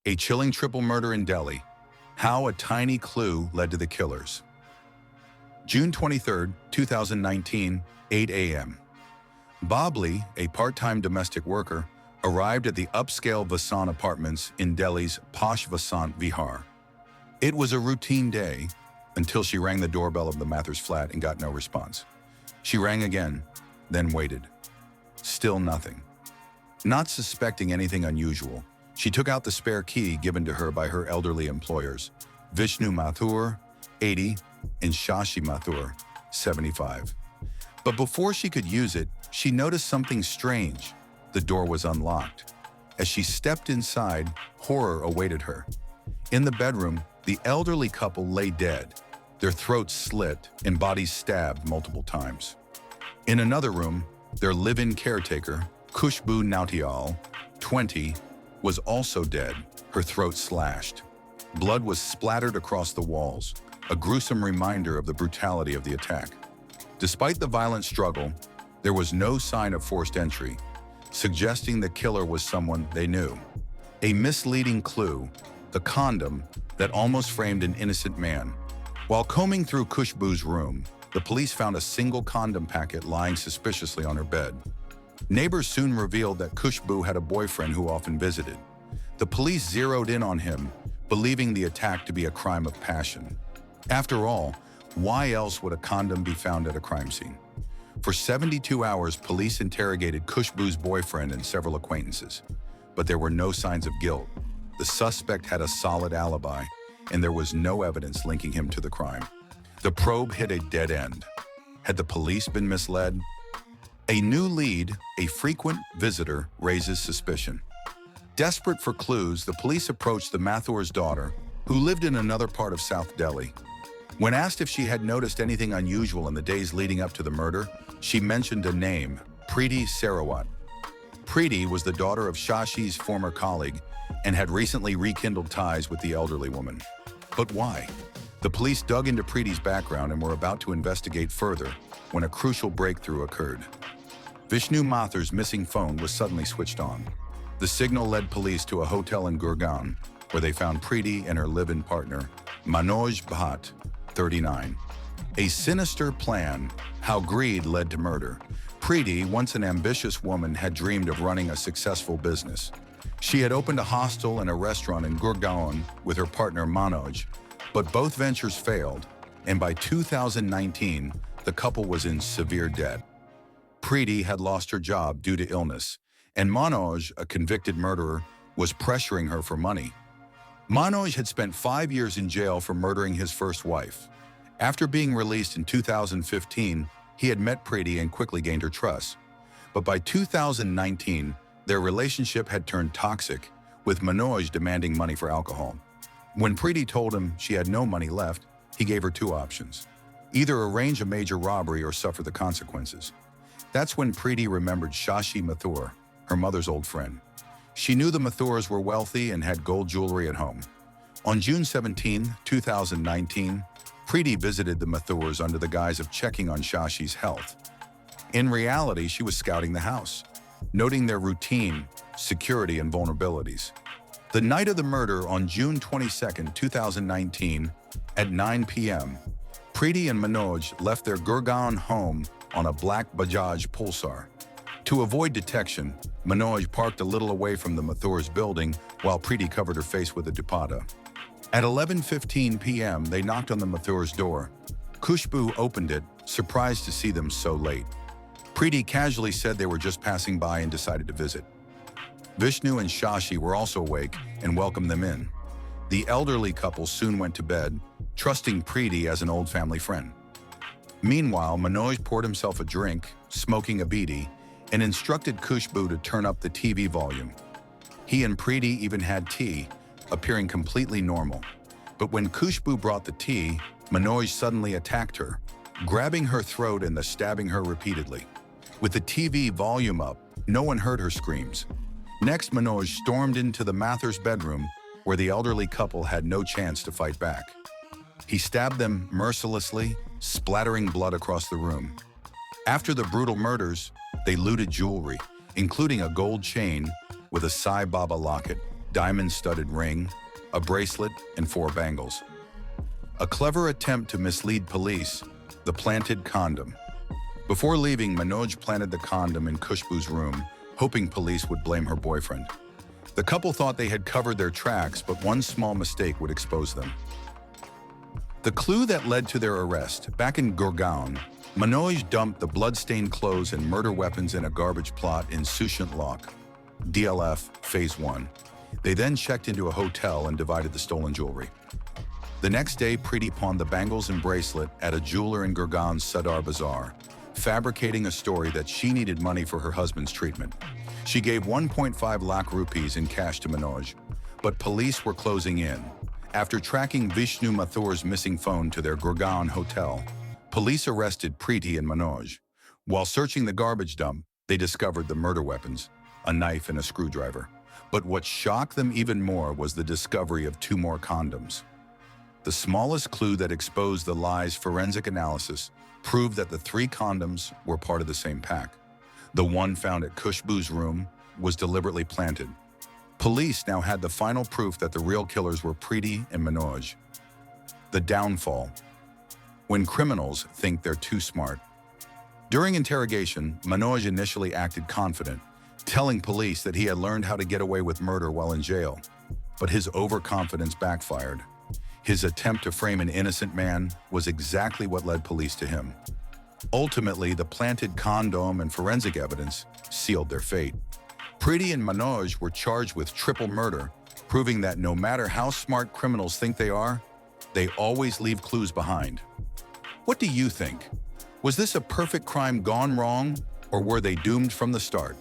A chilling triple murder in Delhi. How a tiny clue led to the killers. June 23, 2019, 8 a.m. Babli, a part-time domestic worker, arrived at the upscale Vasant apartments in Delhi's posh Vasant Vihar. It was a routine day until she rang the doorbell of the Mathur's flat and got no response. She rang again, then waited. Still nothing. Not suspecting anything unusual, she took out the spare key given to her by her elderly employers, Vishnu Mathur, 80, and Shashi Mathur, 75. But before she could use it, she noticed something strange. The door was unlocked. As she stepped inside, horror awaited her. In the bedroom, the elderly couple lay dead, their throats slit and bodies stabbed multiple times. In another room, their live-in caretaker, Khushbu Nautial, 20, was also dead, her throat slashed. Blood was splattered across the walls, a gruesome reminder of the brutality of the attack. Despite the violent struggle, there was no sign of forced entry, suggesting the killer was someone they knew. A misleading clue, the condom that almost framed an innocent man. While combing through Khushbu's room, the police found a single condom packet lying suspiciously on her bed. Neighbors soon revealed that Khushbu had a boyfriend who often visited. The police zeroed in on him, believing the attack to be a crime of passion. After all, why else would a condom be found at a crime scene? For 72 hours, police interrogated Khushbu's boyfriend and several acquaintances, but there were no signs of guilt. The suspect had a solid alibi, and there was no evidence linking him to the crime. The probe hit a dead end. Had the police been misled? A new lead, a frequent visitor, raises suspicion. Desperate for clues, the police approached the Mathur's daughter, who lived in another part of South Delhi. When asked if she had noticed anything unusual in the days leading up to the murder, she mentioned a name, Preeti Sarawat. Preeti was the daughter of Shashi's former colleague and had recently rekindled ties with the elderly woman. But why? The police dug into Preeti's background and were about to investigate further when a crucial breakthrough occurred. Vishnu Mathur's missing phone was suddenly switched on. The signal led police to a hotel in Gurgaon, where they found Preeti and her live-in partner, Manoj Bhatt, 39. A sinister plan, how greed led to murder. Preeti, once an ambitious woman, had dreamed of running a successful business. She had opened a hostel and a restaurant in Gurgaon with her partner Manoj, but both ventures failed, and by 2019, the couple was in severe debt. Preeti had lost her job due to illness, and Manoj, a convicted murderer, was pressuring her for money. Manoj had spent 5 years in jail for murdering his first wife. After being released in 2015, he had met Preeti and quickly gained her trust. But by 2019, their relationship had turned toxic, with Manoj demanding money for alcohol. When Preeti told him she had no money left, he gave her two options: either arrange a major robbery or suffer the consequences. That's when Preeti remembered Shashi Mathur, her mother's old friend. She knew the Mathurs were wealthy and had gold jewelry at home. On June 17, 2019, Preeti visited the Mathurs under the guise of checking on Shashi's health. In reality, she was scouting the house, noting their routine, security, and vulnerabilities. The night of the murder on June 22, 2019, at 9 p.m., Preeti and Manoj left their Gurgaon home on a black Bajaj Pulsar. To avoid detection, Manoj parked a little away from the Mathur's building while Preeti covered her face with a dupatta. At 11:15 p.m., they knocked on the Mathur's door. Khushbu opened it, surprised to see them so late. Preeti casually said they were just passing by and decided to visit. Vishnu and Shashi were also awake and welcomed them in. The elderly couple soon went to bed, trusting Preeti as an old family friend. Meanwhile, Manoj poured himself a drink, smoking a beedi, and instructed Khushbu to turn up the TV volume. He and Preeti even had tea, appearing completely normal. But when Khushbu brought the tea, Manoj suddenly attacked her, grabbing her throat and stabbing her repeatedly. With the TV volume up, no one heard her screams. Next, Manoj stormed into the Mathur's bedroom, where the elderly couple had no chance to fight back. He stabbed them mercilessly, splattering blood across the room. After the brutal murders, they looted jewelry, including a gold chain with a Sai Baba locket, diamond-studded ring, a bracelet, and 4 bangles. A clever attempt to mislead police, the planted condom. Before leaving, Manoj planted the condom in Khushbu's room, hoping police would blame her boyfriend. The couple thought they had covered their tracks, but one small mistake would expose them. The clue that led to their arrest, back in Gurgaon, Manoj dumped the blood-stained clothes and murder weapons in a garbage plot in Sushant Lock, DLF Phase 1. They then checked into a hotel and divided the stolen jewelry. The next day, Preeti pawned the bangles and bracelet at a jeweler in Gurgaon's Sadar Bazaar, fabricating a story that she needed money for her husband's treatment. She gave 1.5 lakh rupees in cash to Manoj, but police were closing in. After tracking Vishnu Mathur's missing phone to their Gurgaon hotel, police arrested Preeti and Manoj. While searching the garbage dump, they discovered the murder weapons, a knife and a screwdriver. But what shocked them even more was the discovery of 2 more condoms. The smallest clue that exposed the lies, forensic analysis, proved that the 3 condoms were part of the same pack. The one found at Khushbu's room was deliberately planted. Police now had the final proof that the real killers were Preeti and Manoj. The downfall. When criminals think they're too smart. During interrogation, Manoj initially acted confident, telling police that he had learned how to get away with murder while in jail. But his overconfidence backfired. His attempt to frame an innocent man was exactly what led police to him. Ultimately, the planted condom and forensic evidence sealed their fate. Preeti and Manoj were charged with triple murder, proving that no matter how smart criminals think they always leave clues behind. What do you think? Was this a perfect crime gone wrong, or were they doomed from the start?